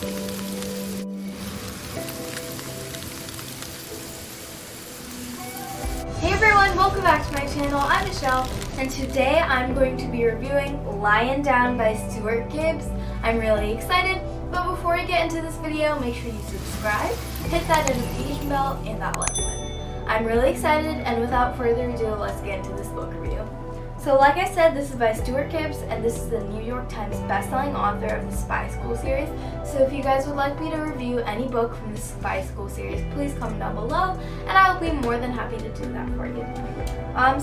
Hey everyone, welcome back to my channel. I'm Mishel, and today I'm going to be reviewing Lying Down by Stuart Gibbs. I'm really excited, but before I get into this video, make sure you subscribe, hit that notification bell, and that like button. I'm really excited, and without further ado, let's get into this book review. So like I said, this is by Stuart Gibbs, and this is the New York Times bestselling author of the Spy School series. So if you guys would like me to review any book from the Spy School series, please comment down below, and I will be more than happy to do that for you.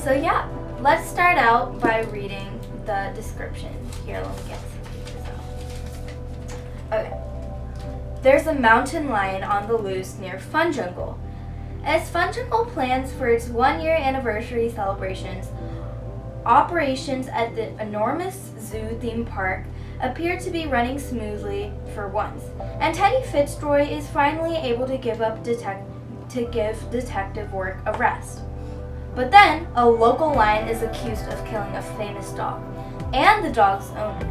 So yeah, let's start out by reading the description. Here, let me get some pages out. Okay. There's a mountain lion on the loose near Fun Jungle. As Fun Jungle plans for its 1-year anniversary celebrations, operations at the enormous zoo theme park appear to be running smoothly for once, and Teddy Fitzroy is finally able to give detective work a rest. But then, a local lion is accused of killing a famous dog, and the dog's owner.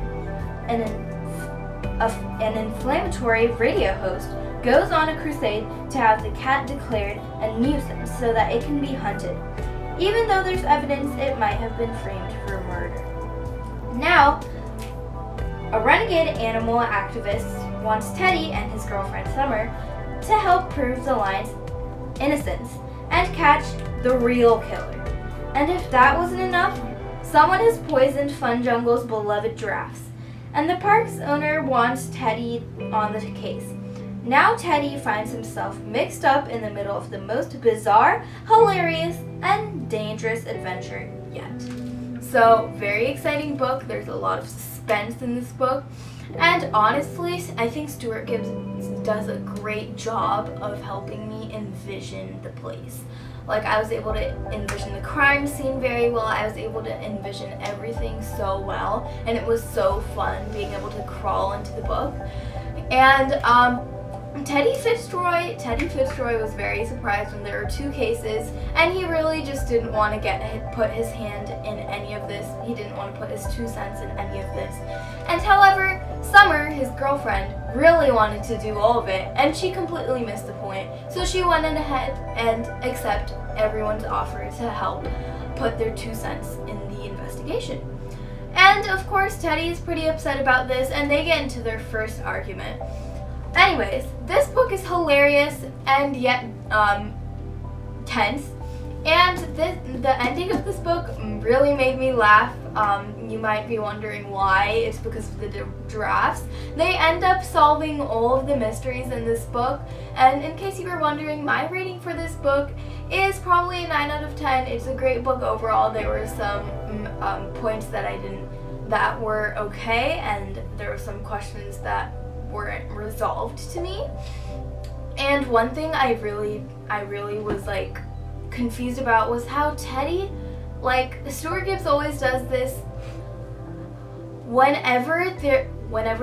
An inflammatory radio host goes on a crusade to have the cat declared a nuisance so that it can be hunted, even though there's evidence it might have been framed for murder. Now, a renegade animal activist wants Teddy and his girlfriend Summer to help prove the lion's innocence and catch the real killer. And if that wasn't enough, someone has poisoned Fun Jungle's beloved giraffes, and the park's owner wants Teddy on the case. Now Teddy finds himself mixed up in the middle of the most bizarre, hilarious, and dangerous adventure yet. So, very exciting book. There's a lot of suspense in this book. And honestly, I think Stuart Gibbs does a great job of helping me envision the place. Like, I was able to envision the crime scene very well. I was able to envision everything so well. And it was so fun being able to crawl into the book. And, Teddy Fitzroy was very surprised when there were 2 cases, and he really just didn't want to put his hand in any of this. He didn't want to put his 2 cents in any of this. And however, Summer, his girlfriend, really wanted to do all of it, and she completely missed the point. So she went ahead and accepted everyone's offer to help put their 2 cents in the investigation. And of course, Teddy is pretty upset about this, and they get into their first argument. Anyways, this book is hilarious and yet tense, and the ending of this book really made me laugh. You might be wondering why. It's because of the giraffes. They end up solving all of the mysteries in this book, and in case you were wondering, my rating for this book is probably a 9 out of 10. It's a great book overall. There were some points that were okay, and there were some questions that weren't resolved to me. And one thing I really was like confused about was how Teddy, like, Stuart Gibbs always does this whenever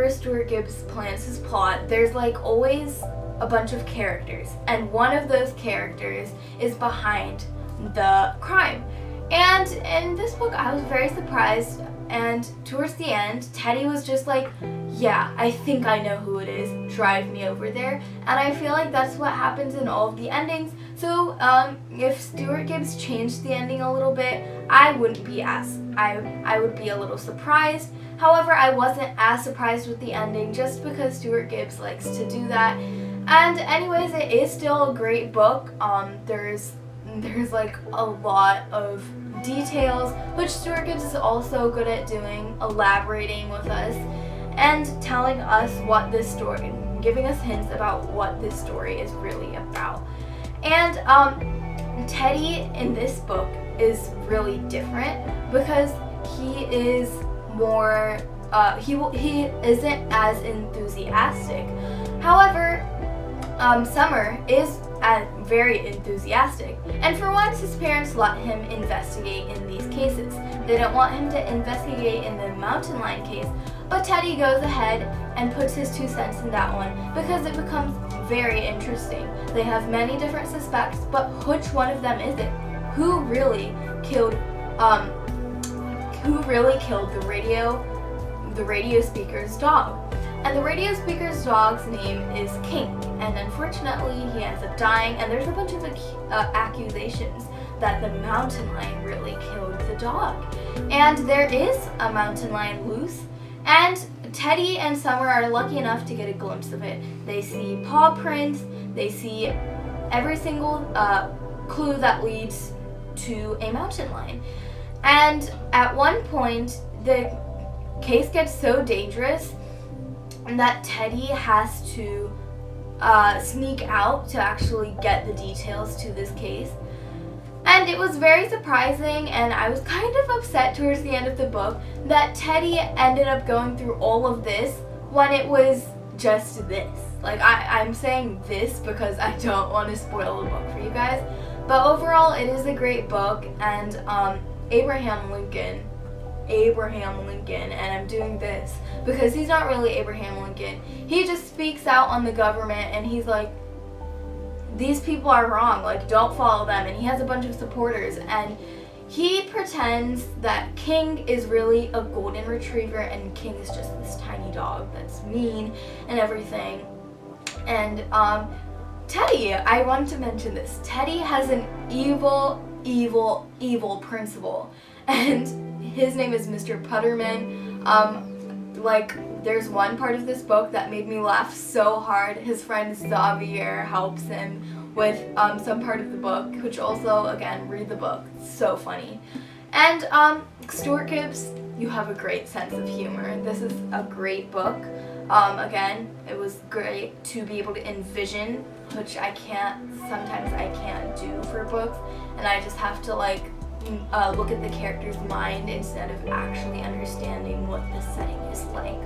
Stuart Gibbs plans his plot, there's like always a bunch of characters, and one of those characters is behind the crime. And in this book I was very surprised, and towards the end Teddy was just like, yeah, I think I know who it is, drive me over there. And I feel like that's what happens in all of the endings. So if Stuart Gibbs changed the ending a little bit, I wouldn't be I would be a little surprised. However, I wasn't as surprised with the ending just because Stuart Gibbs likes to do that. And anyways, it is still a great book. There's like a lot of details, which Stuart Gibbs is also good at doing, elaborating with us and telling us what this story, giving us hints about what this story is really about. And Teddy in this book is really different because he is more, he isn't as enthusiastic. However, Summer is very enthusiastic, and for once his parents let him investigate in these cases. They don't want him to investigate in the mountain lion case, but Teddy goes ahead and puts his 2 cents in that one because it becomes very interesting. They have many different suspects, but which one of them is it? Who really killed the radio speaker's dog? And the radio speaker's dog's name is King, and unfortunately he ends up dying, and there's a bunch of accusations that the mountain lion really killed the dog. And there is a mountain lion loose, and Teddy and Summer are lucky enough to get a glimpse of it. They see paw prints, they see every single clue that leads to a mountain lion. And at one point, the case gets so dangerous that Teddy has to sneak out to actually get the details to this case. And it was very surprising, and I was kind of upset towards the end of the book that Teddy ended up going through all of this when it was just this. Like, I'm saying this because I don't want to spoil the book for you guys. But overall, it is a great book, and Abraham Lincoln, and I'm doing this because he's not really Abraham Lincoln. He just speaks out on the government, and he's like, these people are wrong, like, don't follow them, and he has a bunch of supporters, and he pretends that King is really a golden retriever, and King is just this tiny dog that's mean and everything. And Teddy, I want to mention this, Teddy has an evil principal, and his name is Mr. Putterman. Like, there's one part of this book that made me laugh so hard. His friend Xavier helps him with some part of the book, which also, again, read the book. It's so funny. And Stuart Gibbs, you have a great sense of humor. This is a great book. Again, it was great to be able to envision, which sometimes I can't do for books, and I just have to like look at the character's mind instead of actually understanding what the setting is like.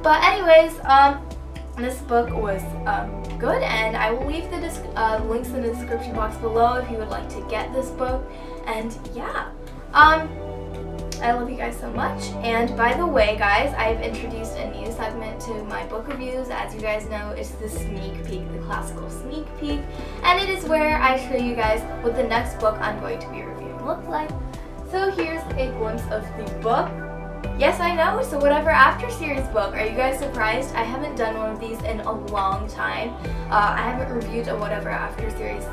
But anyways, this book was good, and I will leave the links in the description box below if you would like to get this book. And yeah, I love you guys so much. And by the way, guys, I've introduced a new segment to my book reviews. As you guys know, it's the sneak peek, the classical sneak peek, and it is where I show you guys what the next book I'm going to be reviewing looks like. So here's a glimpse of the book. Yes, I know, so whatever after series book. Are you guys surprised? I haven't done one of these in a long time. I haven't reviewed a whatever after series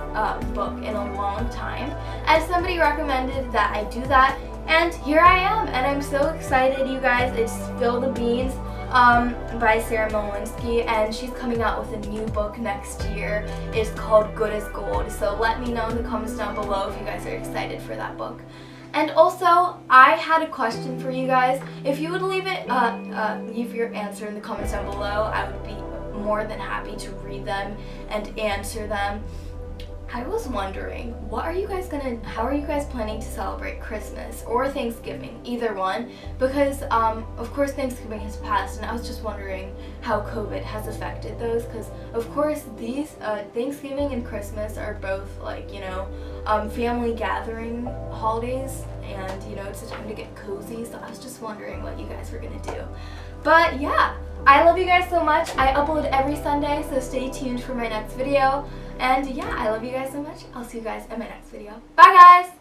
book in a long time, and somebody recommended that I do that, and here I am, and I'm so excited, you guys. It's Spill the Beans by Sarah Molinsky, and she's coming out with a new book next year. It's called Good as Gold, so let me know in the comments down below if you guys are excited for that book. And also, I had a question for you guys. If you would leave your answer in the comments down below, I would be more than happy to read them and answer them. I was wondering, how are you guys planning to celebrate Christmas or Thanksgiving? Either one, because of course Thanksgiving has passed, and I was just wondering how COVID has affected those, because of course these Thanksgiving and Christmas are both, like, you know, family gathering holidays, and you know, it's a time to get cozy, so I was just wondering what you guys were gonna do. But yeah, I love you guys so much. I upload every Sunday, so stay tuned for my next video. And yeah, I love you guys so much. I'll see you guys in my next video. Bye guys!